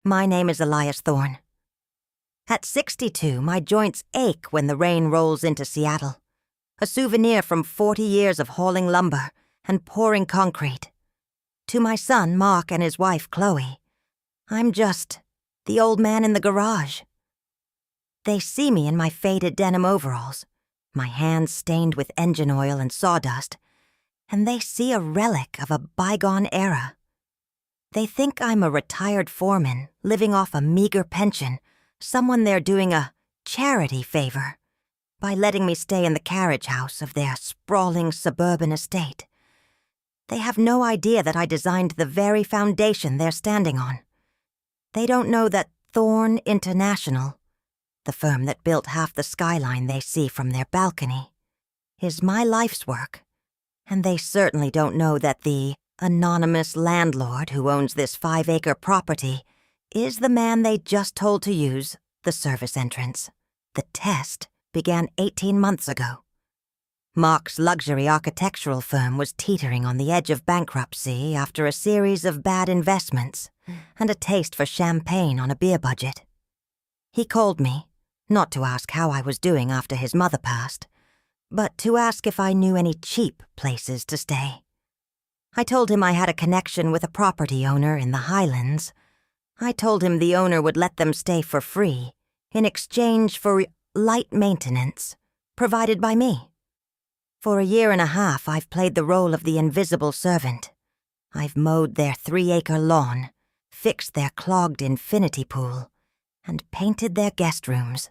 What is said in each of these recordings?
My name is Elias Thorne. At 62, my joints ache when the rain rolls into Seattle, a souvenir from 40 years of hauling lumber and pouring concrete. To my son, Mark, and his wife, Chloe, I'm just the old man in the garage. They see me in my faded denim overalls, my hands stained with engine oil and sawdust, and they see a relic of a bygone era. They think I'm a retired foreman living off a meager pension, someone they're doing a charity favor by letting me stay in the carriage house of their sprawling suburban estate. They have no idea that I designed the very foundation they're standing on. They don't know that Thorne International, the firm that built half the skyline they see from their balcony, is my life's work. And they certainly don't know that the anonymous landlord who owns this 5-acre property is the man they just told to use the service entrance. The test began 18 months ago. Mark's luxury architectural firm was teetering on the edge of bankruptcy after a series of bad investments and a taste for champagne on a beer budget. He called me, not to ask how I was doing after his mother passed, but to ask if I knew any cheap places to stay. I told him I had a connection with a property owner in the Highlands. I told him the owner would let them stay for free in exchange for light maintenance provided by me. For a year and a half, I've played the role of the invisible servant. I've mowed their 3-acre lawn, fixed their clogged infinity pool, and painted their guest rooms.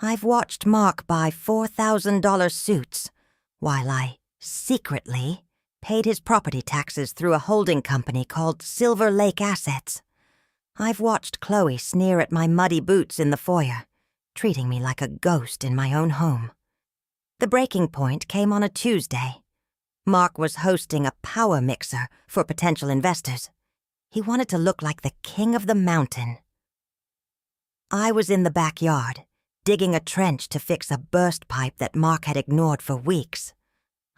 I've watched Mark buy $4,000 suits while I secretly paid his property taxes through a holding company called Silver Lake Assets. I've watched Chloe sneer at my muddy boots in the foyer, treating me like a ghost in my own home. The breaking point came on a Tuesday. Mark was hosting a power mixer for potential investors. He wanted to look like the king of the mountain. I was in the backyard, digging a trench to fix a burst pipe that Mark had ignored for weeks.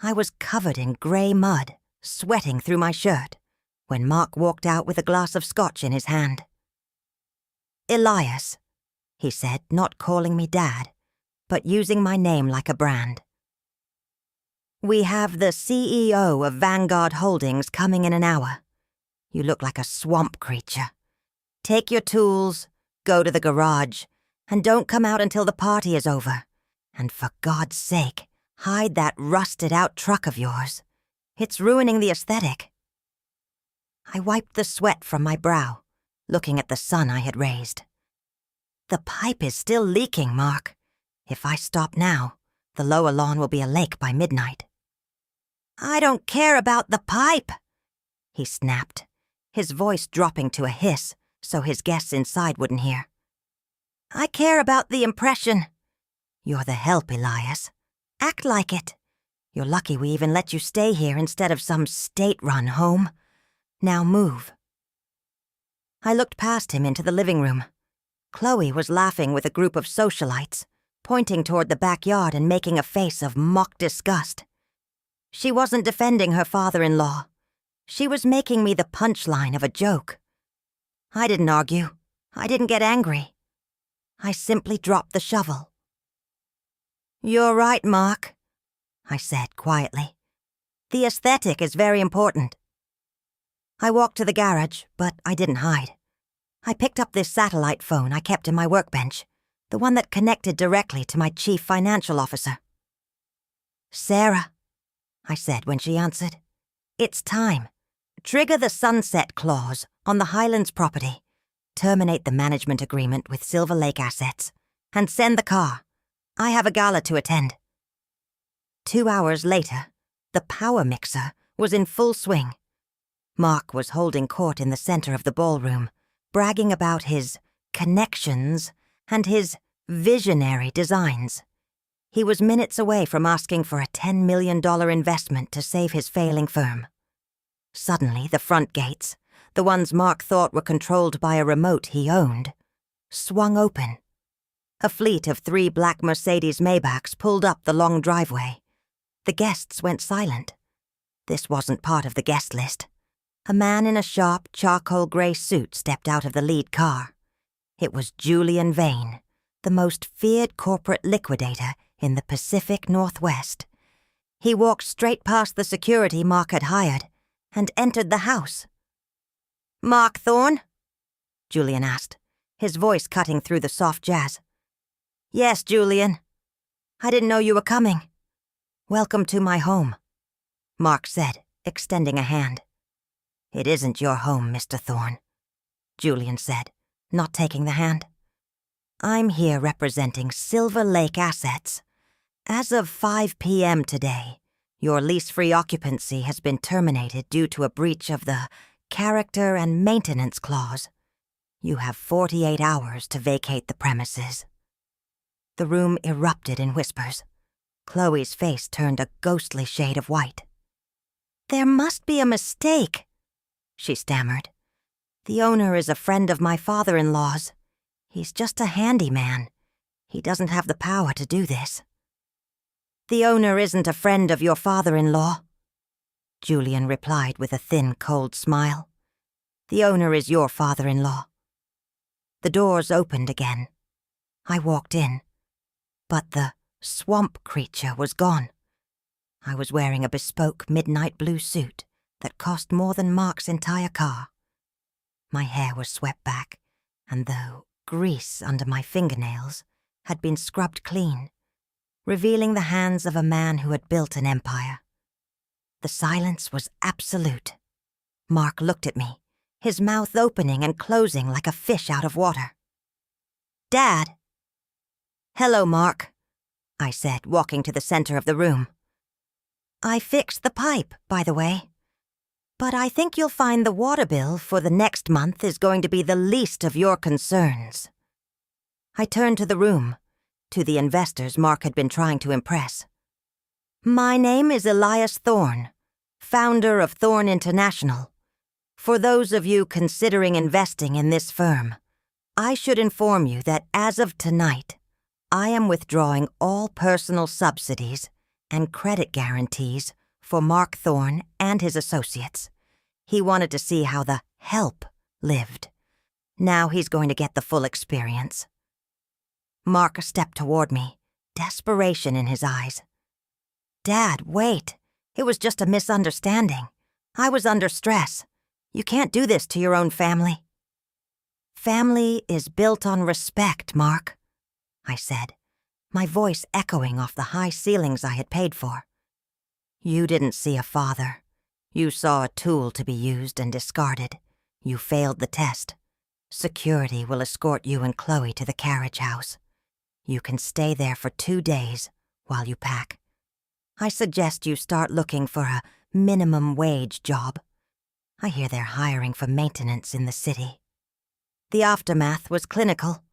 I was covered in gray mud, sweating through my shirt, when Mark walked out with a glass of scotch in his hand. "Elias," he said, not calling me Dad, but using my name like a brand. "We have the CEO of Vanguard Holdings coming in an hour. You look like a swamp creature. Take your tools, go to the garage, and don't come out until the party is over. And for God's sake, hide that rusted-out truck of yours. It's ruining the aesthetic." I wiped the sweat from my brow, looking at the son I had raised. "The pipe is still leaking, Mark. If I stop now, the lower lawn will be a lake by midnight." "I don't care about the pipe," he snapped, his voice dropping to a hiss so his guests inside wouldn't hear. "I care about the impression. You're the help, Elias. Act like it. You're lucky we even let you stay here instead of some state-run home. Now move." I looked past him into the living room. Chloe was laughing with a group of socialites, pointing toward the backyard and making a face of mock disgust. She wasn't defending her father-in-law. She was making me the punchline of a joke. I didn't argue. I didn't get angry. I simply dropped the shovel. "You're right, Mark," I said quietly. "The aesthetic is very important." I walked to the garage, but I didn't hide. I picked up this satellite phone I kept in my workbench, the one that connected directly to my chief financial officer. "Sarah," I said when she answered, "it's time. Trigger the sunset clause on the Highlands property, terminate the management agreement with Silver Lake Assets, and send the car. I have a gala to attend." 2 hours later, the power mixer was in full swing. Mark was holding court in the center of the ballroom, bragging about his connections and his visionary designs. He was minutes away from asking for a $10 million investment to save his failing firm. Suddenly, the front gates, the ones Mark thought were controlled by a remote he owned, swung open. A fleet of 3 black Mercedes Maybachs pulled up the long driveway. The guests went silent. This wasn't part of the guest list. A man in a sharp charcoal gray suit stepped out of the lead car. It was Julian Vane, the most feared corporate liquidator in the Pacific Northwest. He walked straight past the security Mark had hired and entered the house. "Mark Thorne?" Julian asked, his voice cutting through the soft jazz. "Yes, Julian. I didn't know you were coming." "Welcome to my home," Mark said, extending a hand. "It isn't your home, Mr. Thorne," Julian said, not taking the hand. "I'm here representing Silver Lake Assets. As of 5 p.m. today, your lease-free occupancy has been terminated due to a breach of the Character and Maintenance Clause. You have 48 hours to vacate the premises." The room erupted in whispers. Chloe's face turned a ghostly shade of white. "There must be a mistake," she stammered. "The owner is a friend of my father-in-law's. He's just a handyman. He doesn't have the power to do this." "The owner isn't a friend of your father-in-law," Julian replied with a thin, cold smile. "The owner is your father-in-law." The doors opened again. I walked in, but the swamp creature was gone. I was wearing a bespoke midnight blue suit that cost more than Mark's entire car. My hair was swept back, and the grease under my fingernails had been scrubbed clean, revealing the hands of a man who had built an empire. The silence was absolute. Mark looked at me, his mouth opening and closing like a fish out of water. "Dad." "Hello, Mark," I said, walking to the center of the room. "I fixed the pipe, by the way. But I think you'll find the water bill for the next month is going to be the least of your concerns." I turned to the room, to the investors Mark had been trying to impress. "My name is Elias Thorne, founder of Thorne International. For those of you considering investing in this firm, I should inform you that as of tonight, I am withdrawing all personal subsidies and credit guarantees for Mark Thorne and his associates. He wanted to see how the help lived. Now he's going to get the full experience." Mark stepped toward me, desperation in his eyes. "Dad, wait. It was just a misunderstanding. I was under stress. You can't do this to your own family." "Family is built on respect, Mark," I said, my voice echoing off the high ceilings I had paid for. "You didn't see a father. You saw a tool to be used and discarded. You failed the test. Security will escort you and Chloe to the carriage house. You can stay there for 2 days while you pack. I suggest you start looking for a minimum wage job. I hear they're hiring for maintenance in the city." The aftermath was clinical.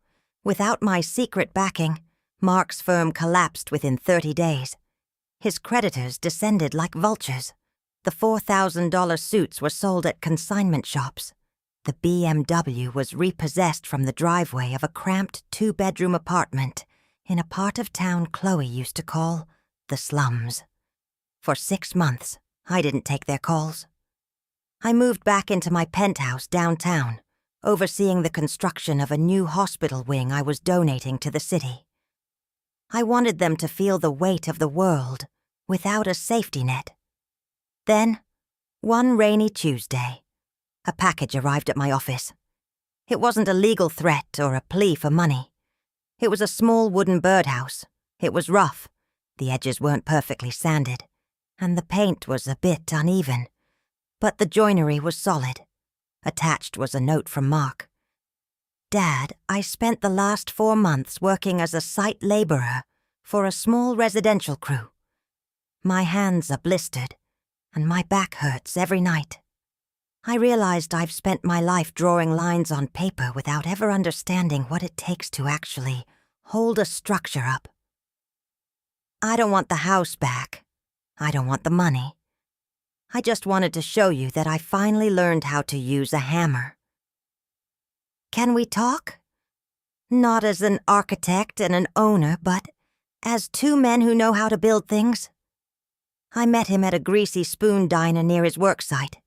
Without my secret backing, Mark's firm collapsed within 30 days. His creditors descended like vultures. The $4,000 suits were sold at consignment shops. The BMW was repossessed from the driveway of a cramped 2-bedroom apartment in a part of town Chloe used to call the slums. For 6 months, I didn't take their calls. I moved back into my penthouse downtown, overseeing the construction of a new hospital wing I was donating to the city. I wanted them to feel the weight of the world without a safety net. Then, one rainy Tuesday, a package arrived at my office. It wasn't a legal threat or a plea for money. It was a small wooden birdhouse. It was rough. The edges weren't perfectly sanded, and the paint was a bit uneven. But the joinery was solid. Attached was a note from Mark. "Dad, I spent the last 4 months working as a site laborer for a small residential crew. My hands are blistered, and my back hurts every night. I realized I've spent my life drawing lines on paper without ever understanding what it takes to actually hold a structure up. I don't want the house back. I don't want the money. I just wanted to show you that I finally learned how to use a hammer. Can we talk? Not as an architect and an owner, but as 2 men who know how to build things." I met him at a greasy spoon diner near his work site.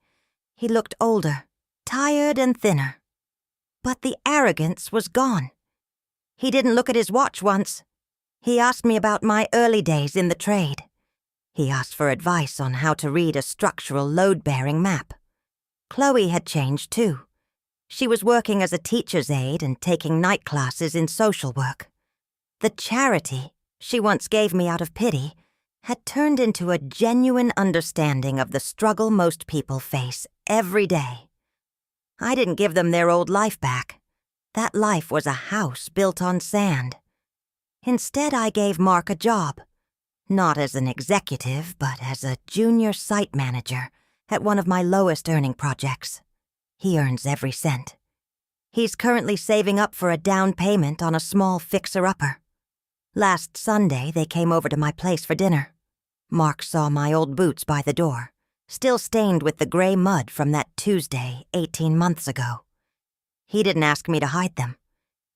He looked older, tired and thinner. But the arrogance was gone. He didn't look at his watch once. He asked me about my early days in the trade. He asked for advice on how to read a structural load-bearing map. Chloe had changed too. She was working as a teacher's aide and taking night classes in social work. The charity she once gave me out of pity had turned into a genuine understanding of the struggle most people face every day. I didn't give them their old life back. That life was a house built on sand. Instead, I gave Mark a job, not as an executive, but as a junior site manager at one of my lowest-earning projects. He earns every cent. He's currently saving up for a down payment on a small fixer-upper. Last Sunday, they came over to my place for dinner. Mark saw my old boots by the door, still stained with the gray mud from that Tuesday 18 months ago. He didn't ask me to hide them.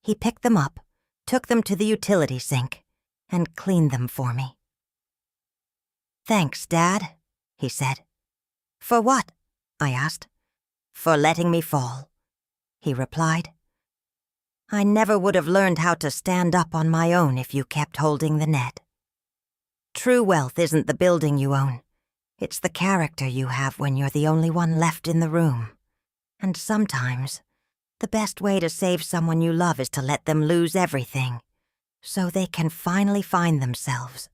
He picked them up, took them to the utility sink, and cleaned them for me. "Thanks, Dad," he said. "For what?" I asked. "For letting me fall," he replied. "I never would have learned how to stand up on my own if you kept holding the net. True wealth isn't the building you own. It's the character you have when you're the only one left in the room. And sometimes, the best way to save someone you love is to let them lose everything, so they can finally find themselves